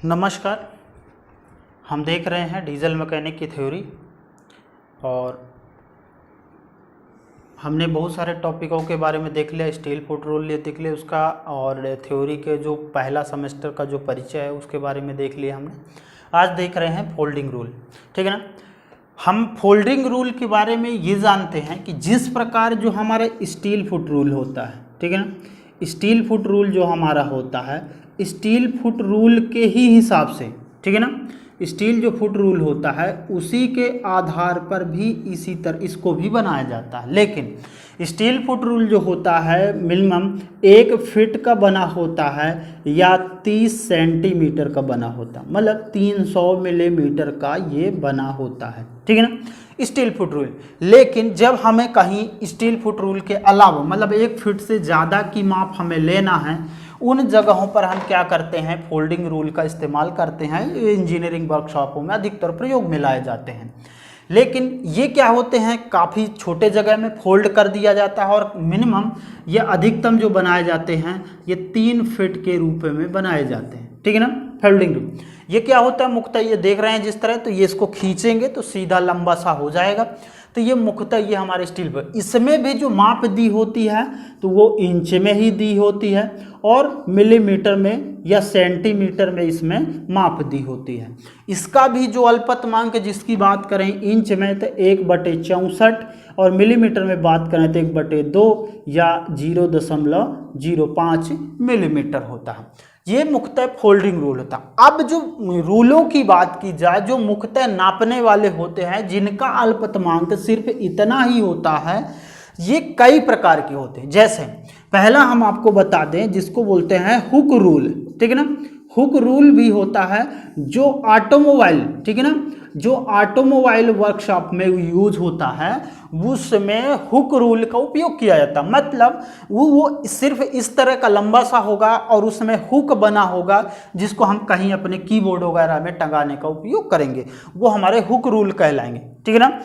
नमस्कार। हम देख रहे हैं डीजल मैकेनिक की थ्योरी और हमने बहुत सारे टॉपिकों के बारे में देख लिया। स्टील फुट रूल देख लिया उसका, और थ्योरी के जो पहला सेमेस्टर का जो परिचय है उसके बारे में देख लिया हमने। आज देख रहे हैं फोल्डिंग रूल, ठीक है ना। हम फोल्डिंग रूल के बारे में ये जानते हैं कि जिस प्रकार जो हमारा स्टील फुट रूल होता है, ठीक है ना, स्टील फुट रूल जो हमारा होता है, स्टील फुट रूल के ही हिसाब से, ठीक है ना, स्टील जो फुट रूल होता है उसी के आधार पर भी इसी तरह इसको भी बनाया जाता है। लेकिन स्टील फुट रूल जो होता है मिनिमम 1 फीट का बना होता है या 30 सेंटीमीटर का बना होता है, मतलब 300 मिलीमीटर का ये बना होता है, ठीक है ना, स्टील फुट रूल। लेकिन जब हमें कहीं स्टील फुट रूल के अलावा मतलब 1 फीट से ज़्यादा की माप हमें लेना है, उन जगहों पर हम क्या करते हैं, फोल्डिंग रूल का इस्तेमाल करते हैं। इंजीनियरिंग वर्कशॉपों में अधिकतर प्रयोग में लाए जाते हैं। लेकिन ये क्या होते हैं, काफ़ी छोटे जगह में फोल्ड कर दिया जाता है और मिनिमम ये अधिकतम जो बनाए जाते हैं ये 3 फीट के रूप में बनाए जाते हैं, ठीक है ना, फोल्डिंग रूल। ये क्या होता है, मुख्यतः ये देख रहे हैं जिस तरह, तो ये इसको खींचेंगे तो सीधा लंबा सा हो जाएगा। तो ये मुख्यतः ये हमारे स्टील पर, इसमें भी जो माप दी होती है तो वो इंच में ही दी होती है और मिलीमीटर में या सेंटीमीटर में इसमें माप दी होती है। इसका भी जो अल्पतमांक जिसकी बात करें इंच में तो 1/64 और मिलीमीटर में बात करें तो 1/2 या 0.05 मिलीमीटर होता है। ये मुख्यतः फोल्डिंग रूल होता है। अब जो रूलों की बात की जाए जो मुख्यतः नापने वाले होते हैं जिनका अल्पतमांक सिर्फ इतना ही होता है, ये कई प्रकार के होते हैं। जैसे पहला हम आपको बता दें जिसको बोलते हैं हुक रूल, ठीक है ना। हुक रूल भी होता है जो ऑटोमोबाइल, ठीक है ना, जो ऑटोमोबाइल वर्कशॉप में यूज होता है उसमें हुक रूल का उपयोग किया जाता है। मतलब वो सिर्फ इस तरह का लंबा सा होगा और उसमें हुक बना होगा जिसको हम कहीं अपने कीबोर्ड वगैरह में टंगाने का उपयोग करेंगे, वो हमारे हुक रूल कहलाएंगे, ठीक है ना।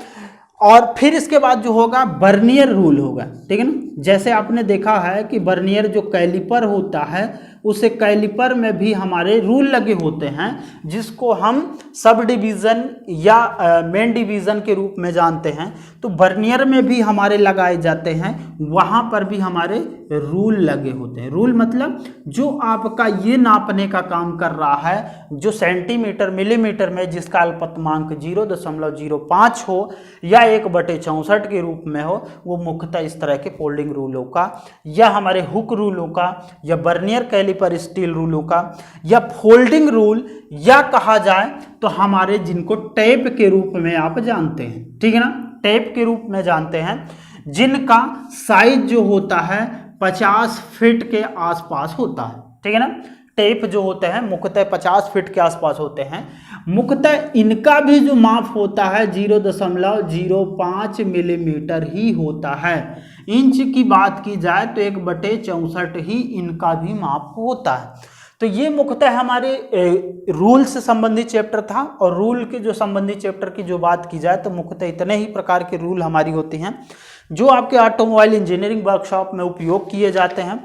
और फिर इसके बाद जो होगा बर्नियर रूल होगा, ठीक है ना। जैसे आपने देखा है कि बर्नियर जो कैलिपर होता है उसे कैलिपर में भी हमारे रूल लगे होते हैं जिसको हम सब डिवीज़न या मेन डिवीज़न के रूप में जानते हैं। तो बर्नियर में भी हमारे लगाए जाते हैं, वहाँ पर भी हमारे रूल लगे होते हैं। रूल मतलब जो आपका ये नापने का काम कर रहा है, जो सेंटीमीटर मिलीमीटर में जिसका अल्पतमांक 0.05 हो या 1/64 के रूप में हो, वो मुख्यतः इस तरह के फोल्डिंग रूलों का या हमारे हुक रूलों का या बर्नियर कैलिपर स्टील रूलों का या फोल्डिंग रूल या कहा जाए तो हमारे जिनको टेप के रूप में आप जानते हैं, ठीक है ना, टेप के रूप में जानते हैं, जिनका साइज जो होता है 50 फीट के आसपास होता है, ठीक है ना। टेप जो होते हैं मुख्यतः 50 फीट के आसपास होते हैं। मुख्यतः इनका भी जो माप होता है 0.05 मिलीमीटर ही होता है। इंच की बात की जाए तो 1/64 ही इनका भी माप होता है। तो ये मुख्यतः हमारे रूल से संबंधित चैप्टर था। और रूल के जो संबंधित चैप्टर की जो बात की जाए तो मुख्यतः इतने ही प्रकार के रूल हमारी होती हैं जो आपके ऑटोमोबाइल इंजीनियरिंग वर्कशॉप में उपयोग किए जाते हैं।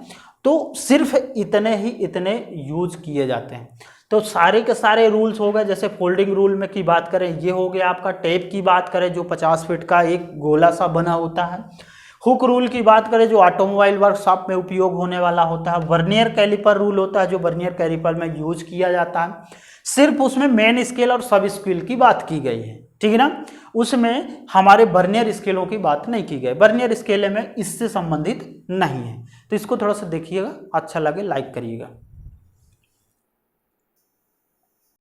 तो सिर्फ इतने यूज किए जाते हैं। तो सारे के सारे रूल्स हो गए। जैसे फोल्डिंग रूल में की बात करें ये हो गया आपका। टेप की बात करें जो 50 फीट का एक गोला सा बना होता है। हुक रूल की बात करें जो ऑटोमोबाइल वर्कशॉप में उपयोग होने वाला होता है। वर्नियर कैलिपर रूल होता है जो वर्नियर कैलिपर में यूज किया जाता है। सिर्फ उसमें मेन स्केल और सब स्केल की बात की गई है, ठीक है ना। उसमें हमारे बर्नियर स्केलों की बात नहीं की गई। बर्नियर स्केल में इससे संबंधित नहीं है। तो इसको थोड़ा सा देखिएगा, अच्छा लगे लाइक करिएगा।